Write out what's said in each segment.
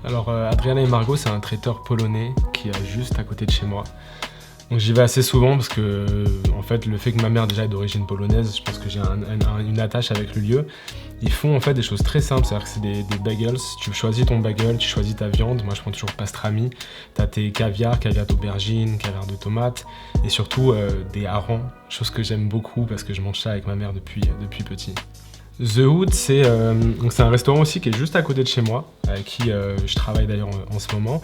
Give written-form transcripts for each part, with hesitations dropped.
Alors, Adriana et Margot, c'est un traiteur polonais qui est juste à côté de chez moi. Donc j'y vais assez souvent parce que, en fait, le fait que ma mère déjà est d'origine polonaise, je pense que j'ai une attache avec le lieu. Ils font en fait des choses très simples, c'est-à-dire que c'est des bagels. Tu choisis ton bagel, tu choisis ta viande. Moi, je prends toujours pastrami. T'as tes caviar d'aubergine, caviar de tomate, et surtout des harengs, chose que j'aime beaucoup parce que je mange ça avec ma mère depuis petit. The Hood, c'est un restaurant aussi qui est juste à côté de chez moi, avec qui je travaille d'ailleurs en ce moment.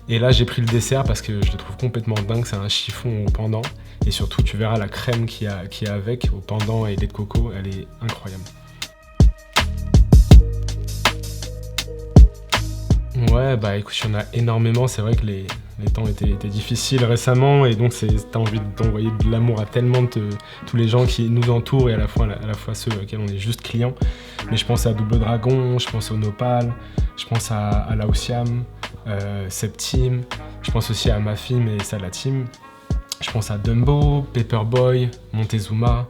Et là, j'ai pris le dessert parce que je le trouve complètement dingue. C'est un chiffon au pendant. Et surtout, tu verras la crème qu'il y a avec, au pendant et lait de coco, elle est incroyable. Ouais, bah écoute, il y en a énormément. C'est vrai que les temps étaient difficiles récemment. Et donc, t'as envie d'envoyer de l'amour à tellement de tous les gens qui nous entourent et à la fois ceux auxquels on est juste clients. Mais je pense à Double Dragon, je pense au Nopal, je pense à Laosiam. Septime, je pense aussi à Mafim et Salatim, je pense à Dumbo, Paperboy, Montezuma.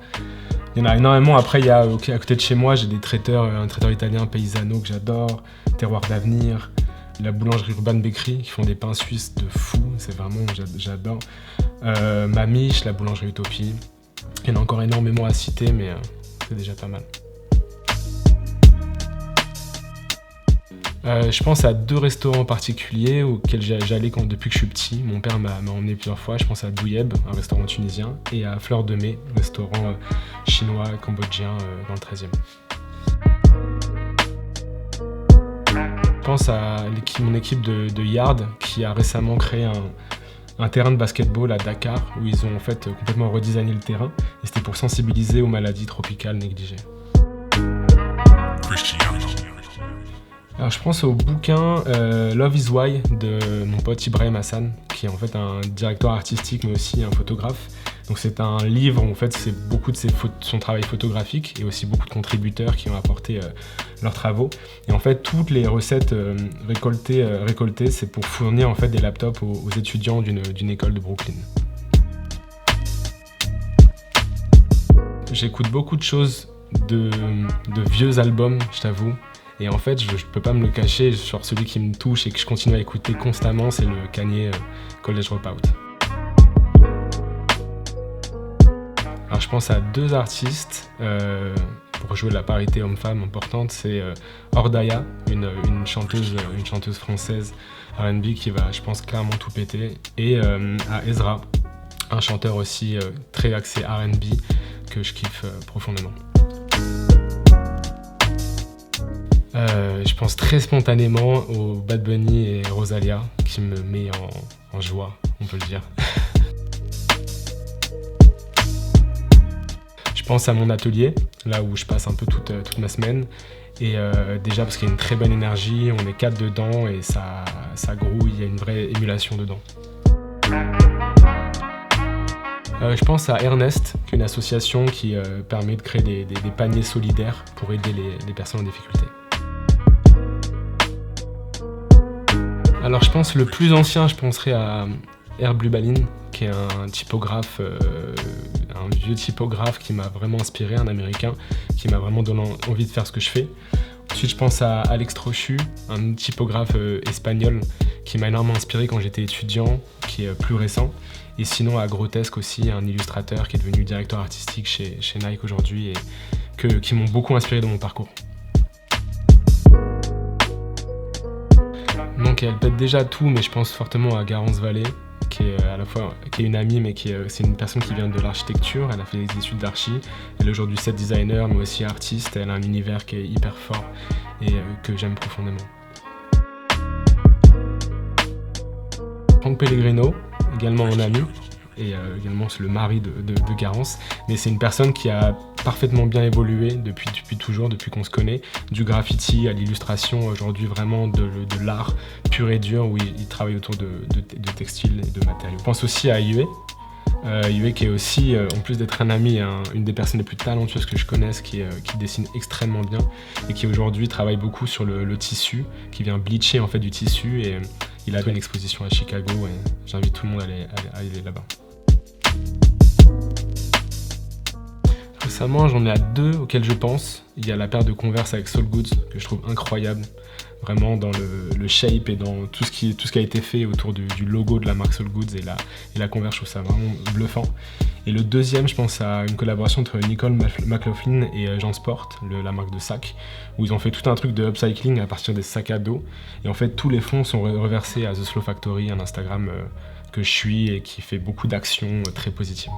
Il y en a énormément. Après, il y a à côté de chez moi, j'ai des traiteurs, un traiteur italien, Paisano, que j'adore, Terroir d'Avenir, la boulangerie Urban Bakery, qui font des pains suisses de fou, c'est vraiment, j'adore. Mamiche, la boulangerie Utopie. Il y en a encore énormément à citer, mais c'est déjà pas mal. Je pense à 2 restaurants particuliers auxquels j'allais depuis que je suis petit. Mon père m'a emmené plusieurs fois. Je pense à Douyeb, un restaurant tunisien, et à Fleur de Mai, un restaurant chinois, cambodgien dans le 13e. Je pense à mon équipe de Yard qui a récemment créé un terrain de basketball à Dakar où ils ont en fait complètement redesigné le terrain et c'était pour sensibiliser aux maladies tropicales négligées. Alors je pense au bouquin Love is Why de mon pote Ibrahim Hassan, qui est en fait un directeur artistique mais aussi un photographe. Donc c'est un livre où en fait c'est beaucoup de son travail photographique et aussi beaucoup de contributeurs qui ont apporté leurs travaux. Et en fait toutes les recettes récoltées c'est pour fournir en fait des laptops aux étudiants d'une école de Brooklyn. J'écoute beaucoup de choses de vieux albums, je t'avoue. Et en fait, je peux pas me le cacher, genre celui qui me touche et que je continue à écouter constamment, c'est le Kanye College Dropout. Alors je pense à 2 artistes pour jouer la parité homme-femme importante, c'est Ordaya, une chanteuse française R&B qui va, je pense, clairement tout péter, et à Ezra, un chanteur aussi très axé R&B que je kiffe profondément. Je pense très spontanément au Bad Bunny et Rosalia qui me met en joie, on peut le dire. Je pense à mon atelier, là où je passe un peu toute ma semaine. Et déjà parce qu'il y a une très bonne énergie, on est 4 dedans et ça grouille, il y a une vraie émulation dedans. Je pense à Ernest, qui est une association qui permet de créer des paniers solidaires pour aider les personnes en difficulté. Alors je pense le plus ancien, je penserais à Herb Lubalin, qui est un typographe, un vieux typographe qui m'a vraiment inspiré, un américain, qui m'a vraiment donné envie de faire ce que je fais. Ensuite je pense à Alex Trochu, un typographe espagnol qui m'a énormément inspiré quand j'étais étudiant, qui est plus récent. Et sinon à Grotesque aussi, un illustrateur qui est devenu directeur artistique chez Nike aujourd'hui et qui m'ont beaucoup inspiré dans mon parcours. Donc elle pète déjà tout, mais je pense fortement à Garance Vallée, qui est une amie, mais c'est une personne qui vient de l'architecture. Elle a fait des études d'archi. Elle est aujourd'hui set designer, mais aussi artiste. Elle a un univers qui est hyper fort et que j'aime profondément. Franck Pellegrino, également mon ami, et également c'est le mari de Garance. Mais c'est une personne qui a parfaitement bien évolué depuis toujours, depuis qu'on se connaît, du graffiti à l'illustration, aujourd'hui vraiment de l'art pur et dur où il travaille autour de textiles et de matériaux. Je pense aussi à Yue, qui est aussi, en plus d'être un ami, une des personnes les plus talentueuses que je connaisse, qui dessine extrêmement bien et qui aujourd'hui travaille beaucoup sur le tissu, qui vient bleacher en fait du tissu et il a fait une exposition à Chicago et j'invite tout le monde à aller là-bas. Récemment, j'en ai à 2 auxquels je pense. Il y a la paire de Converse avec Soul Goods que je trouve incroyable, vraiment dans le shape et dans tout ce qui a été fait autour du logo de la marque Soul Goods et la Converse, je trouve ça vraiment bluffant. Et le deuxième, je pense à une collaboration entre Nicole McLaughlin et Jean Sport, la marque de sacs, où ils ont fait tout un truc de upcycling à partir des sacs à dos. Et en fait, tous les fonds sont reversés à The Slow Factory, un Instagram que je suis et qui fait beaucoup d'actions très positives.